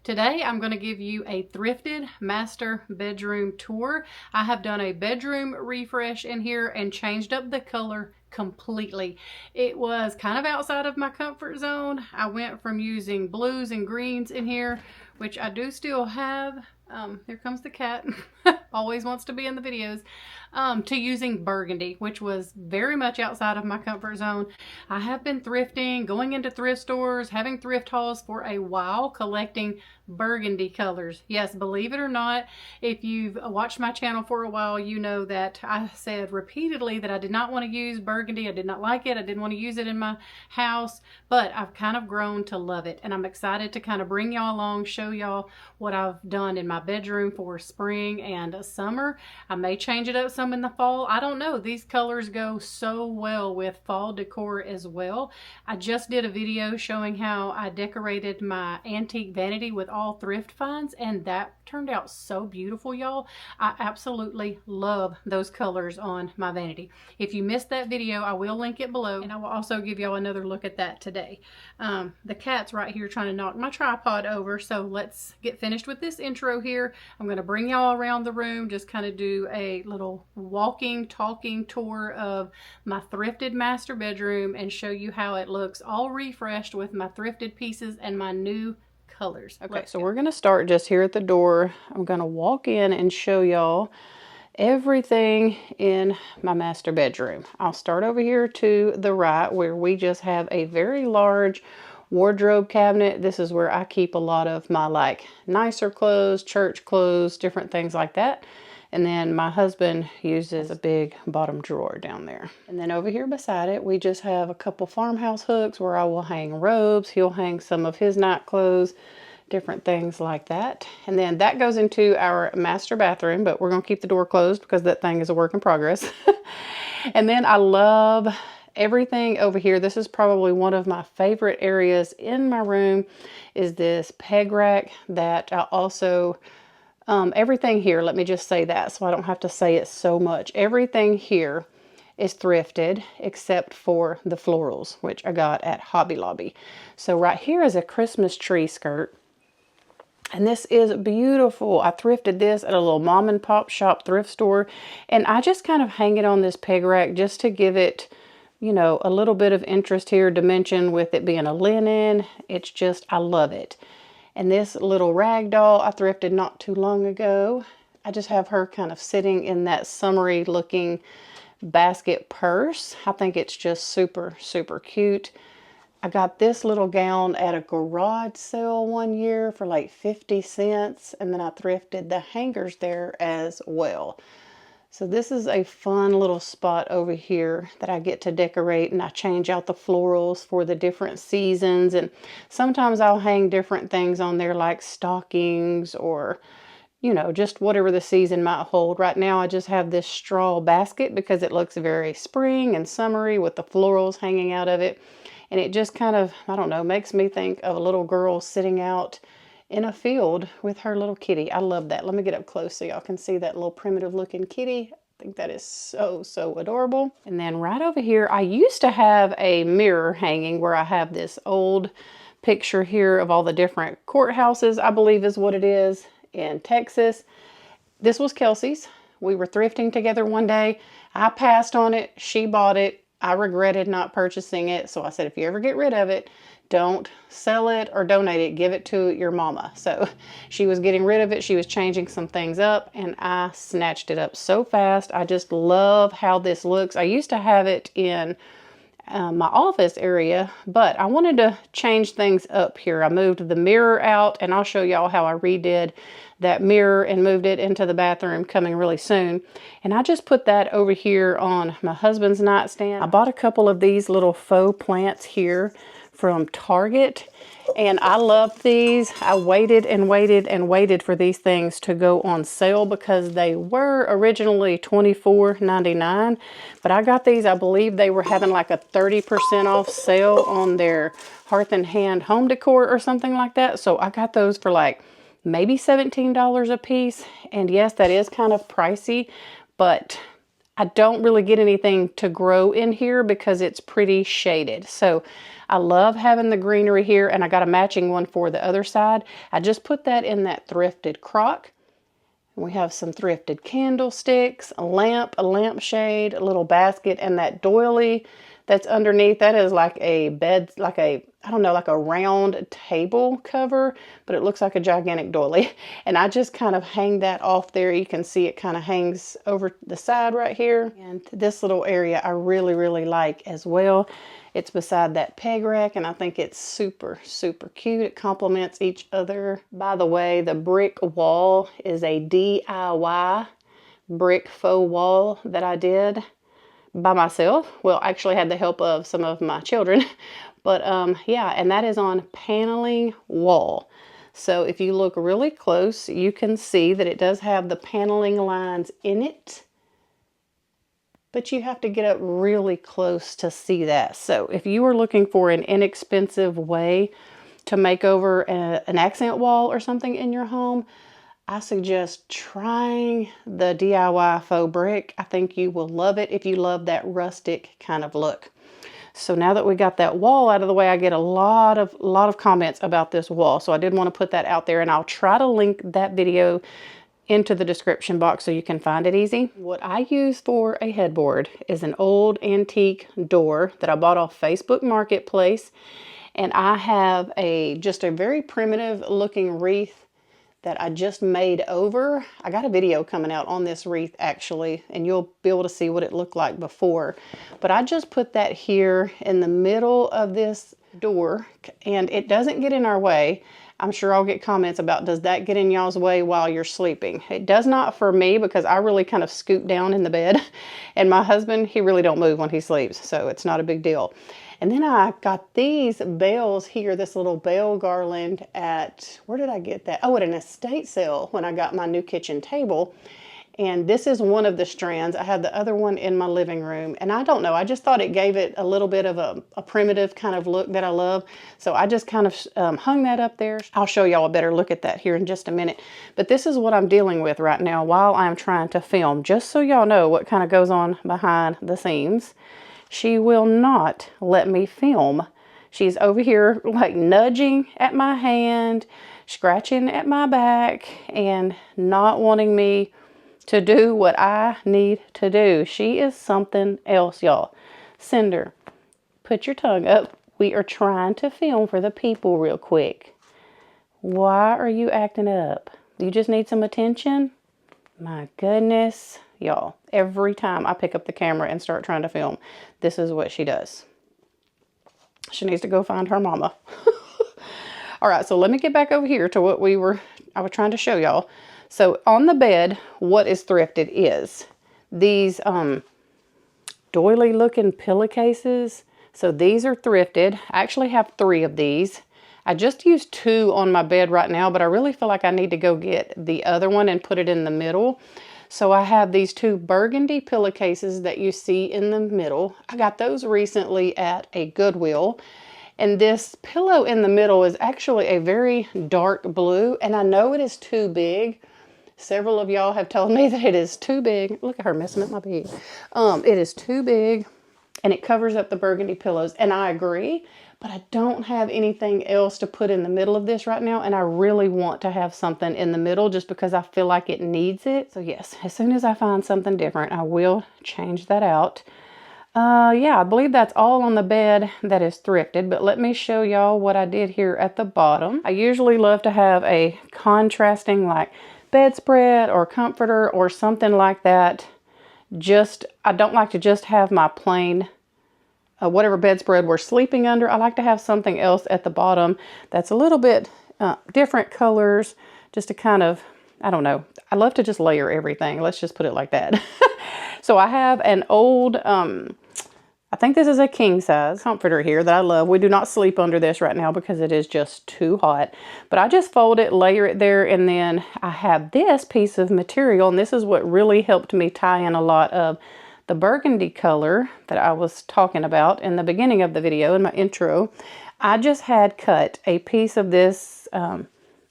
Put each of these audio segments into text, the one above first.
Today I'm going to give you a thrifted master bedroom tour. I have done a bedroom refresh in here and changed up the color completely. It was kind of outside of my comfort zone. I went from using blues and greens in here, which I do still have. Here comes the cat. Always wants to be in the videos. To using burgundy, which was very much outside of my comfort zone. I have been thrifting, going into thrift stores, having thrift hauls for a while, collecting burgundy colors. Yes, believe it or not, if you've watched my channel for a while, you know that I said repeatedly that I did not want to use burgundy. I did not like it. I didn't want to use it in my house, but I've kind of grown to love it, and I'm excited to kind of bring y'all along, show y'all what I've done in my bedroom for spring and summer. I may change it up some in the fall. I don't know. These colors go so well with fall decor as well. I just did a video showing how I decorated my antique vanity with all thrift finds, and that turned out so beautiful, y'all. I absolutely love those colors on my vanity. If you missed that video, I will link it below, and I will also give y'all another look at that today. The cat's right here trying to knock my tripod over, so let's get finished with this intro here. I'm going to bring y'all around the room, just kind of do a little walking, talking tour of my thrifted master bedroom and show you how it looks all refreshed with my thrifted pieces and my new colors. Okay, so we're going to start just here at the door. I'm going to walk in and show y'all everything in my master bedroom. I'll start over here to the right where we just have a very large wardrobe cabinet. This is where I keep a lot of my like nicer clothes, church clothes, different things like that. And then my husband uses a big bottom drawer down there. And then over here beside it, we just have a couple farmhouse hooks where I will hang robes. He'll hang some of his night clothes, different things like that. And then that goes into our master bathroom, but we're gonna keep the door closed because that thing is a work in progress. And then I love everything over here. This is probably one of my favorite areas in my room, is this peg rack that I also, everything here, let me just say that so I don't have to say it so much. Everything here is thrifted except for the florals, which I got at Hobby Lobby. So right here is a Christmas tree skirt. And this is beautiful. I thrifted this at a little mom and pop shop thrift store. And I just kind of hang it on this peg rack just to give it, you know, a little bit of interest here, dimension with it being a linen. It's just, I love it. And this little rag doll I thrifted not too long ago. I just have her kind of sitting in that summery looking basket purse. I think it's just super, super cute. I got this little gown at a garage sale one year for like 50 cents. And then I thrifted the hangers there as well. So this is a fun little spot over here that I get to decorate, and I change out the florals for the different seasons. And sometimes I'll hang different things on there like stockings or, you know, just whatever the season might hold. Right now I just have this straw basket because it looks very spring and summery with the florals hanging out of it. And it just kind of, I don't know, makes me think of a little girl sitting out in a field with her little kitty. I love that. Let me get up close so y'all can see that little primitive looking kitty. I think that is so, so adorable. And then right over here, I used to have a mirror hanging where I have this old picture here of all the different courthouses, I believe is what it is, in Texas. This was Kelsey's. We were thrifting together one day. I passed on it. She bought it. I regretted not purchasing it. So I said, if you ever get rid of it, don't sell it or donate it. Give it to your mama. So she was getting rid of it. She was changing some things up, and I snatched it up so fast. I just love how this looks. I used to have it in my office area, but I wanted to change things up here. I moved the mirror out, and I'll show y'all how I redid that mirror and moved it into the bathroom coming really soon. And I just put that over here on my husband's nightstand. I bought a couple of these little faux plants here from Target, and I love these. I waited and waited and waited for these things to go on sale because they were originally $24.99, but I got these, I believe they were having like a 30% off sale on their Hearth and Hand home decor or something like that. So I got those for like maybe $17 a piece. And yes, that is kind of pricey, but I don't really get anything to grow in here because it's pretty shaded. So I love having the greenery here, and I got a matching one for the other side. I just put that in that thrifted crock. We have some thrifted candlesticks, a lampshade, a little basket, and that doily that's underneath. That is like a bed, like a, I don't know, like a round table cover, but it looks like a gigantic doily. And I just kind of hang that off there. You can see it kind of hangs over the side right here. And this little area I really, really like as well. It's beside that peg rack, and I think it's super, super cute. It complements each other. By the way, the brick wall is a DIY brick faux wall that I did by myself. Well, I actually had the help of some of my children, but yeah, and that is on paneling wall. So if you look really close, you can see that it does have the paneling lines in it, but you have to get up really close to see that. So if you are looking for an inexpensive way to make over an accent wall or something in your home, I suggest trying the DIY faux brick. I think you will love it if you love that rustic kind of look. So now that we got that wall out of the way, I get a lot of comments about this wall. So I did want to put that out there, and I'll try to link that video into the description box so you can find it easy. What I use for a headboard is an old antique door that I bought off Facebook Marketplace. And I have just a very primitive looking wreath that I just made over. I got a video coming out on this wreath actually, and you'll be able to see what it looked like before. But I just put that here in the middle of this door, and it doesn't get in our way. I'm sure I'll get comments about, does that get in y'all's way while you're sleeping? It does not for me, because I really kind of scoot down in the bed. And my husband, he really don't move when he sleeps, so it's not a big deal. And then I got these bells here, this little bell garland at, where did I get that? Oh, at an estate sale when I got my new kitchen table. And this is one of the strands. I have the other one in my living room. And I don't know, I just thought it gave it a little bit of a primitive kind of look that I love. So I just kind of hung that up there. I'll show y'all a better look at that here in just a minute. But this is what I'm dealing with right now while I'm trying to film, just so y'all know what kind of goes on behind the scenes. She will not let me film. She's over here like nudging at my hand, scratching at my back, and not wanting me to do what I need to do. She is something else, y'all. Cinder, put your tongue up. We are trying to film for the people real quick. Why are you acting up? You just need some attention? My goodness, y'all. Every time I pick up the camera and start trying to film, this is what she does. She needs to go find her mama. All right, so let me get back over here to what I was trying to show y'all. So on the bed, what is thrifted is these doily looking pillowcases. So these are thrifted. I actually have 3 of these. I just used 2 on my bed right now, but I really feel like I need to go get the other one and put it in the middle. So I have these 2 burgundy pillowcases that you see in the middle. I got those recently at a Goodwill. And this pillow in the middle is actually a very dark blue, and I know it is too big. Several of y'all have told me that it is too big. Look at her messing up my bed. It is too big, and it covers up the burgundy pillows, and I agree, but I don't have anything else to put in the middle of this right now, and I really want to have something in the middle just because I feel like it needs it. So yes, as soon as I find something different, I will change that out. Yeah, I believe that's all on the bed that is thrifted, but let me show y'all what I did here at the bottom. I usually love to have a contrasting like bedspread or comforter or something like that. I don't like to just have my plain whatever bedspread we're sleeping under. I like to have something else at the bottom that's a little bit different colors, just to kind of, I don't know. I love to just layer everything. Let's just put it like that. So I have an old, I think this is a king size comforter here that I love. We do not sleep under this right now because it is just too hot. But I just fold it, layer it there, and then I have this piece of material, and this is what really helped me tie in a lot of the burgundy color that I was talking about in the beginning of the video in my intro. I just had cut a piece of this,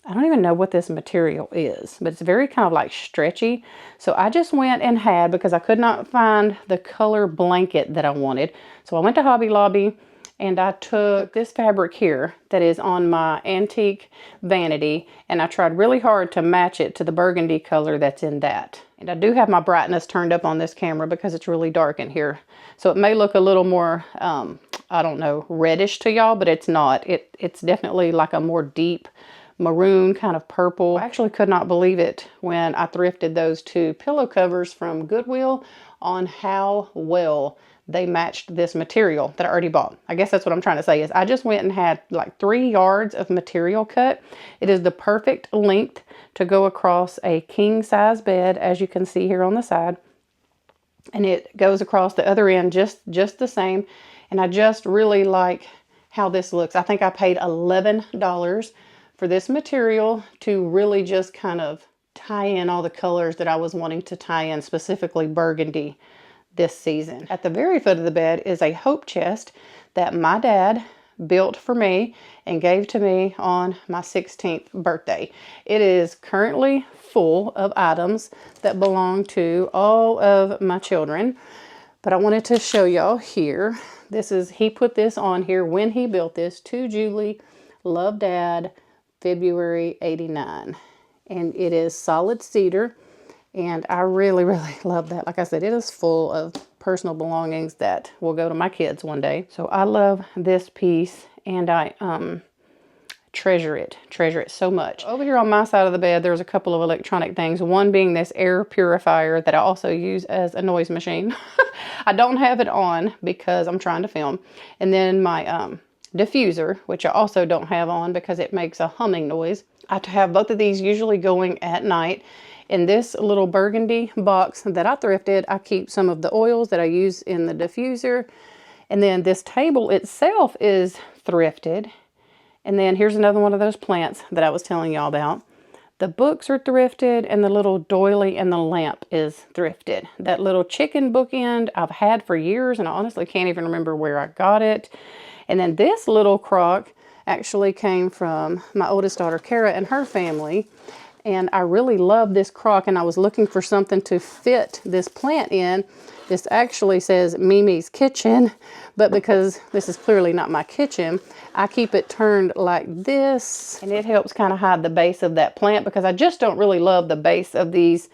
I don't even know what this material is, but it's very kind of like stretchy. So I just went and had, because I could not find the color blanket that I wanted. So I went to Hobby Lobby and I took this fabric here that is on my antique vanity, and I tried really hard to match it to the burgundy color that's in that. And I do have my brightness turned up on this camera because it's really dark in here. So it may look a little more, I don't know, reddish to y'all, but it's not. It's definitely like a more deep maroon kind of purple. I actually could not believe it when I thrifted those two pillow covers from Goodwill on how well they matched this material that I already bought. I guess that's what I'm trying to say is I just went and had like 3 yards of material cut. It is the perfect length to go across a king size bed, as you can see here on the side. And it goes across the other end just the same. And I just really like how this looks. I think I paid $11 for this material to really just kind of tie in all the colors that I was wanting to tie in, specifically burgundy this season. At the very foot of the bed is a hope chest that my dad built for me and gave to me on my 16th birthday. It is currently full of items that belong to all of my children, but I wanted to show y'all here. He put this on here when he built this to Julie, love Dad, February '89, and it is solid cedar. And I really, really love that. Like I said, it is full of personal belongings that will go to my kids one day. So I love this piece, and I treasure it so much. Over here on my side of the bed, there's a couple of electronic things. One being this air purifier that I also use as a noise machine. I don't have it on because I'm trying to film. And then my diffuser, which I also don't have on because it makes a humming noise. I have both of these usually going at night. In this little burgundy box that I thrifted, I keep some of the oils that I use in the diffuser. And then this table itself is thrifted. And then here's another one of those plants that I was telling y'all about. The books are thrifted, and the little doily and the lamp is thrifted. That little chicken bookend I've had for years, and I honestly can't even remember where I got it. And then this little crock actually came from my oldest daughter, Kara, and her family. And I really love this crock, and I was looking for something to fit this plant in. This actually says Mimi's Kitchen, but because this is clearly not my kitchen, I keep it turned like this, and it helps kind of hide the base of that plant, because I just don't really love the base of these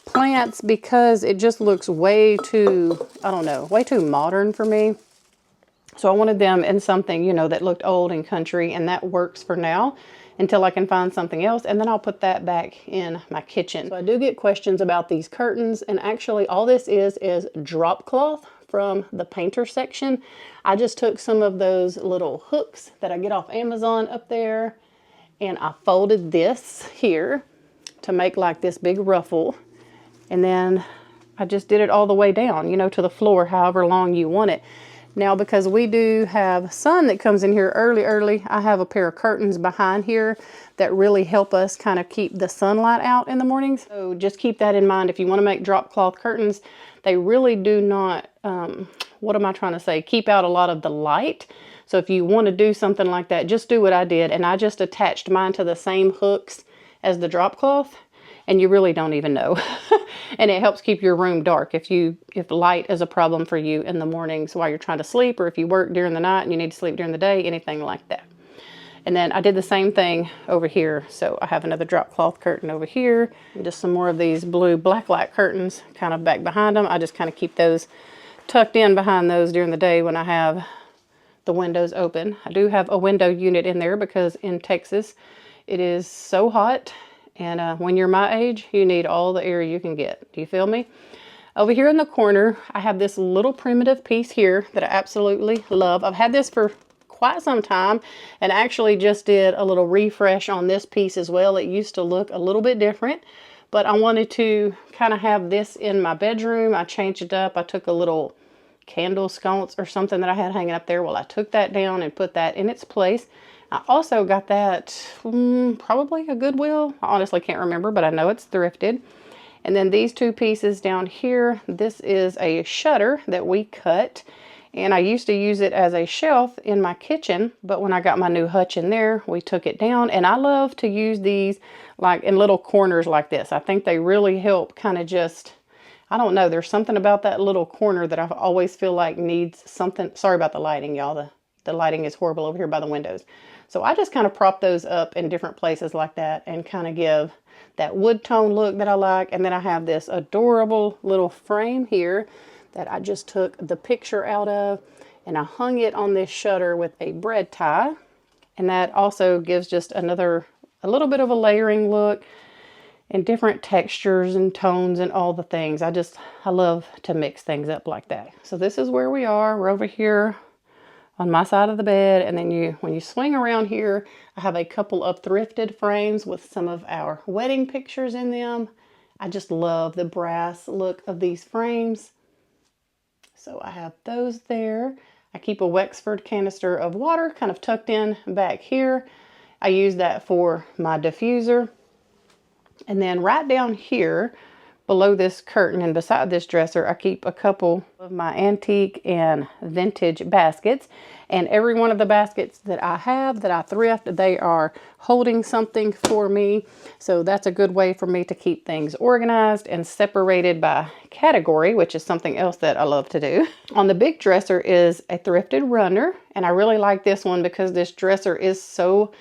plants because it just looks way too, I don't know, way too modern for me. So I wanted them in something, you know, that looked old and country, and that works for now until I can find something else, and then I'll put that back in my kitchen. So I do get questions about these curtains, and actually all this is drop cloth from the painter section. I just took some of those little hooks that I get off Amazon up there, and I folded this here to make like this big ruffle, and then I just did it all the way down, you know, to the floor, however long you want it. Now, because we do have sun that comes in here early, I have a pair of curtains behind here that really help us kind of keep the sunlight out in the mornings. So just keep that in mind. If you want to make drop cloth curtains, they really do not, what am I trying to say? Keep out a lot of the light. So if you want to do something like that, just do what I did. And I just attached mine to the same hooks as the drop cloth, and you really don't even know. And it helps keep your room dark if light is a problem for you in the mornings while you're trying to sleep, or if you work during the night and you need to sleep during the day, anything like that. And then I did the same thing over here. So I have another drop cloth curtain over here, and just some more of these blue blacklight curtains kind of back behind them. I just kind of keep those tucked in behind those during the day when I have the windows open. I do have a window unit in there because in Texas it is so hot. And when you're my age, you need all the air you can get. Do you feel me? Over here in the corner, I have this little primitive piece here that I absolutely love. I've had this for quite some time, and actually just did a little refresh on this piece as well. It used to look a little bit different, but I wanted to kind of have this in my bedroom. I changed it up. I took a little candle sconce or something that I had hanging up there. Well, I took that down and put that in its place. I also got that probably a Goodwill. I honestly can't remember, but I know it's thrifted. And then these two pieces down here, this is a shutter that we cut. And I used to use it as a shelf in my kitchen, but when I got my new hutch in there, we took it down. And I love to use these like in little corners like this. I think they really help kind of just I don't know, there's something about that little corner that I always feel like needs something. Sorry about the lighting, y'all. The lighting is horrible over here by the windows. So I just kind of prop those up in different places like that and kind of give that wood tone look that I like. And then I have this adorable little frame here that I just took the picture out of, and I hung it on this shutter with a bread tie. And that also gives just a little bit of a layering look and different textures and tones and all the things. I love to mix things up like that. So this is where we are. We're over here on my side of the bed. And then when you swing around here, I have a couple of thrifted frames with some of our wedding pictures in them. I just love the brass look of these frames. So I have those there. I keep a Wexford canister of water kind of tucked in back here. I use that for my diffuser. And then right down here below this curtain and beside this dresser, I keep a couple of my antique and vintage baskets. And every one of the baskets that I have that I thrift, they are holding something for me. So that's a good way for me to keep things organized and separated by category, which is something else that I love to do. On the big dresser is a thrifted runner. And I really like this one because this dresser is so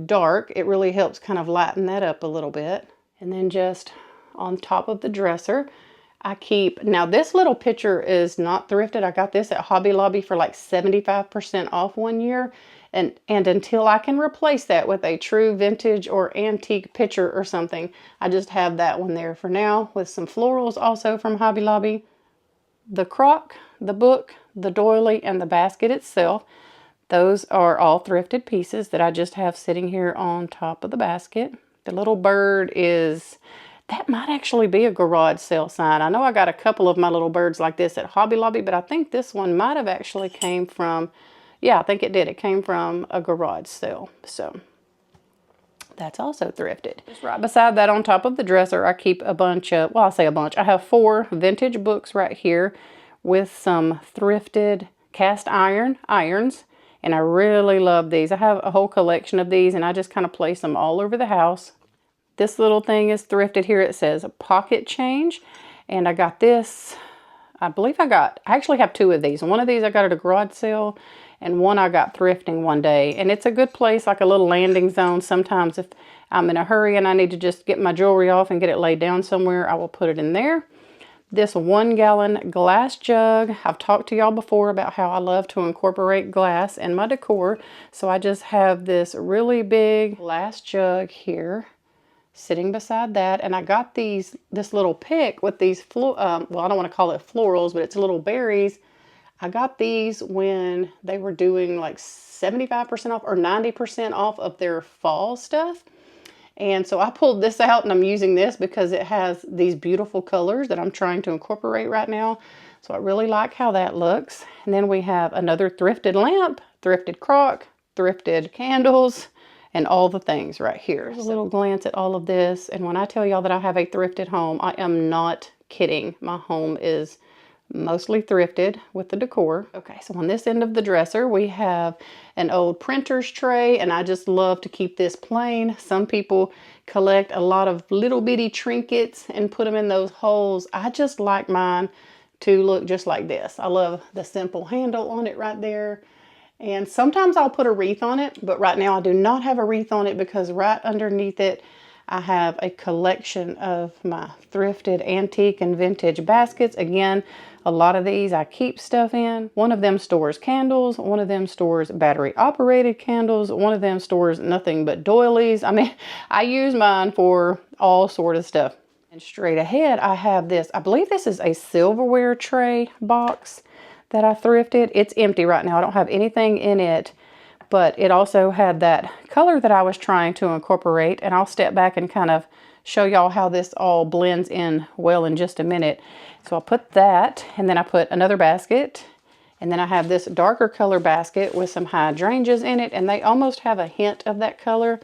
dark. It really helps kind of lighten that up a little bit. And then just on top of the dresser, I keep, now this little picture is not thrifted. I got this at Hobby Lobby for like 75% off one year. And until I can replace that with a true vintage or antique picture or something, I just have that one there for now with some florals also from Hobby Lobby. The crock, the book, the doily, and the basket itself, those are all thrifted pieces that I just have sitting here on top of the basket. The little bird is, that might actually be a garage sale sign. I know I got a couple of my little birds like this at Hobby Lobby, but I think this one might have actually came from, yeah, I think it did. It came from a garage sale. So that's also thrifted. Just right beside that on top of the dresser, I keep a bunch of, well, I'll say a bunch. I have 4 vintage books right here with some thrifted cast iron irons. And I really love these. I have a whole collection of these and I just kind of place them all over the house. This little thing is thrifted here. It says pocket change. And I got this, I actually have 2 of these. One of these I got at a garage sale and one I got thrifting one day. And it's a good place, like a little landing zone. Sometimes if I'm in a hurry and I need to just get my jewelry off and get it laid down somewhere, I will put it in there. This 1-gallon glass jug. I've talked to y'all before about how I love to incorporate glass in my decor. So I just have this really big glass jug here sitting beside that. And I got this little pick with these, well, I don't want to call it florals, but it's little berries. I got these when they were doing like 75% off or 90% off of their fall stuff. And so I pulled this out and I'm using this because it has these beautiful colors that I'm trying to incorporate right now. So I really like how that looks. And then we have another thrifted lamp, thrifted crock, thrifted candles, and all the things right here. Here's a little glance at all of this. And when I tell y'all that I have a thrifted home, I am not kidding. My home is mostly thrifted with the decor. Okay, so on this end of the dresser, we have an old printer's tray, and I just love to keep this plain. Some people collect a lot of little bitty trinkets and put them in those holes. I just like mine to look just like this. I love the simple handle on it right there. And sometimes I'll put a wreath on it, but right now I do not have a wreath on it because right underneath it, I have a collection of my thrifted antique and vintage baskets. Again, a lot of these I keep stuff in. One of them stores candles. One of them stores battery operated candles. One of them stores nothing but doilies. I mean, I use mine for all sort of stuff. And straight ahead, I have this, I believe this is a silverware tray box that I thrifted. It's empty right now. I don't have anything in it. But it also had that color that I was trying to incorporate. And I'll step back and kind of show y'all how this all blends in well in just a minute. So I'll put that, and then I put another basket. And then I have this darker color basket with some hydrangeas in it. And they almost have a hint of that color.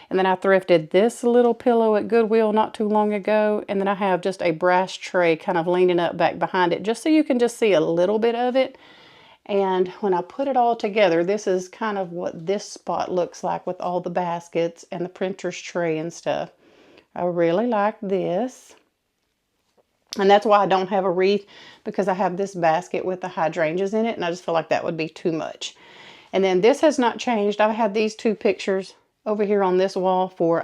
And then I thrifted this little pillow at Goodwill not too long ago. And then I have just a brass tray kind of leaning up back behind it, just so you can just see a little bit of it. And when I put it all together, this is kind of what this spot looks like with all the baskets and the printer's tray and stuff. I really like this. And that's why I don't have a wreath, because I have this basket with the hydrangeas in it, and I just feel like that would be too much. And then this has not changed. I've had these two pictures over here on this wall for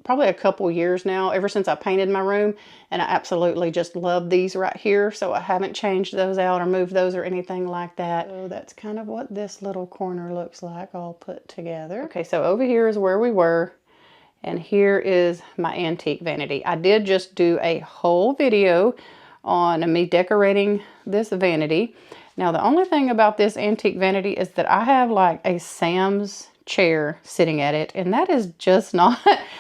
probably a couple years now, ever since I painted my room, and I absolutely just love these right here. So I haven't changed those out or moved those or anything like that. So that's kind of what this little corner looks like all put together. Okay, so over here is where we were. And here is my antique vanity. I did just do a whole video on me decorating this vanity. Now, the only thing about this antique vanity is that I have like a Sam's chair sitting at it, and that is just not,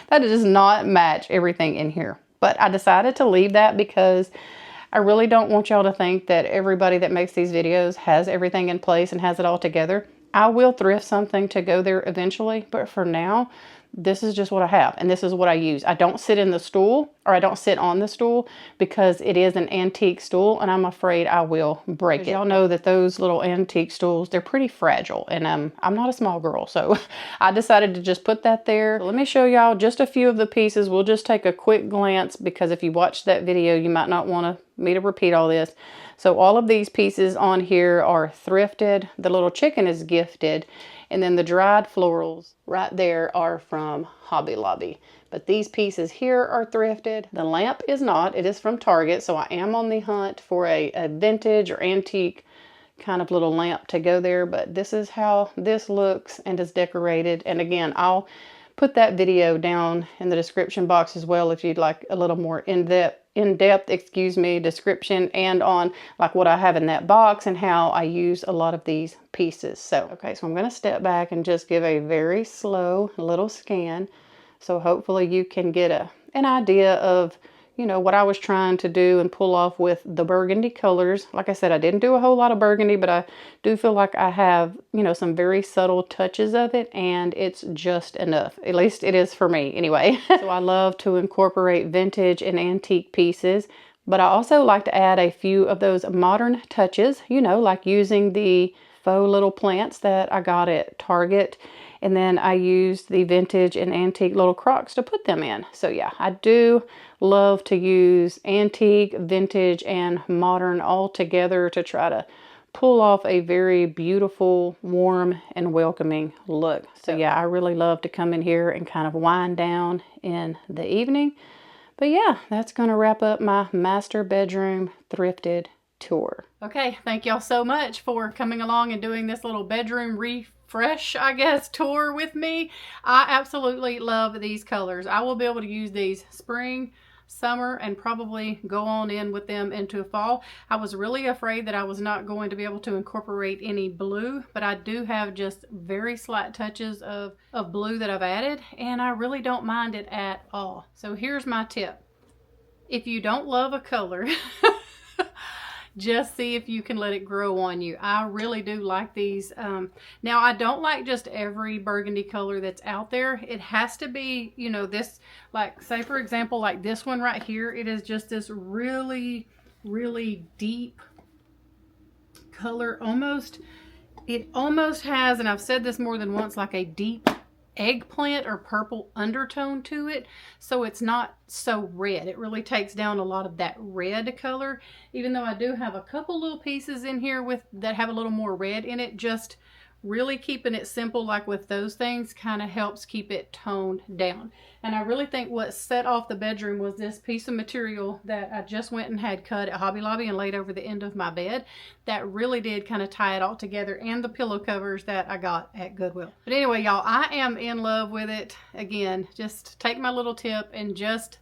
that does not match everything in here. But I decided to leave that because I really don't want y'all to think that everybody that makes these videos has everything in place and has it all together. I will thrift something to go there eventually, but for now, this is just what I have, and this is what I use. I don't sit in the stool, or I don't sit on the stool, because it is an antique stool, and I'm afraid I will break it. Y'all know that those little antique stools, they're pretty fragile, and I'm not a small girl, so I decided to just put that there. So let me show y'all just a few of the pieces. We'll just take a quick glance, because if you watched that video, you might not want me to repeat all this. So all of these pieces on here are thrifted. The little chicken is gifted. And then the dried florals right there are from Hobby Lobby. But these pieces here are thrifted. The lamp is not. It is from Target. So I am on the hunt for a vintage or antique kind of little lamp to go there. But this is how this looks and is decorated. And again, I'll put that video down in the description box as well if you'd like a little more in-depth description, and on like what I have in that box and how I use a lot of these pieces. So okay, so I'm going to step back and just give a very slow little scan, so hopefully you can get an idea of, you know, what I was trying to do and pull off with the burgundy colors. Like I said, I didn't do a whole lot of burgundy, but I do feel like I have, you know, some very subtle touches of it, and it's just enough. At least it is for me anyway. So I love to incorporate vintage and antique pieces, but I also like to add a few of those modern touches, you know, like using the faux little plants that I got at Target. And then I used the vintage and antique little crocks to put them in. So yeah, I do love to use antique, vintage, and modern all together to try to pull off a very beautiful, warm, and welcoming look. So yeah, I really love to come in here and kind of wind down in the evening. But yeah, that's going to wrap up my master bedroom thrifted tour. Okay, thank y'all so much for coming along and doing this little bedroom refresh, I guess, tour with me. I absolutely love these colors. I will be able to use these spring, summer, and probably go on in with them into fall. I was really afraid that I was not going to be able to incorporate any blue, but I do have just very slight touches of blue that I've added, and I really don't mind it at all. So here's my tip. If you don't love a color, just see if you can let it grow on you. I really do like these. Now, I don't like just every burgundy color that's out there. It has to be, you know, this, like, say for example, like this one right here, it is just this really, really deep color. It almost has, and I've said this more than once, like a deep eggplant or purple undertone to it, so it's not so red. It really takes down a lot of that red color, even though I do have a couple little pieces in here that have a little more red in it. Just really keeping it simple like with those things kind of helps keep it toned down. And I really think what set off the bedroom was this piece of material that I just went and had cut at Hobby Lobby and laid over the end of my bed. That really did kind of tie it all together, and the pillow covers that I got at Goodwill. But anyway, y'all, I am in love with it. Again, just take my little tip and just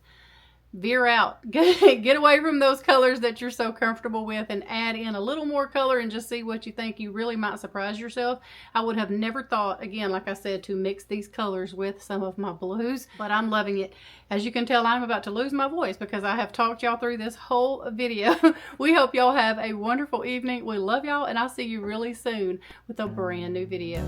veer out. Get away from those colors that you're so comfortable with and add in a little more color and just see what you think. You really might surprise yourself. I would have never thought, again, like I said, to mix these colors with some of my blues, but I'm loving it. As you can tell, I'm about to lose my voice because I have talked y'all through this whole video. We hope y'all have a wonderful evening. We love y'all, and I'll see you really soon with a brand new video.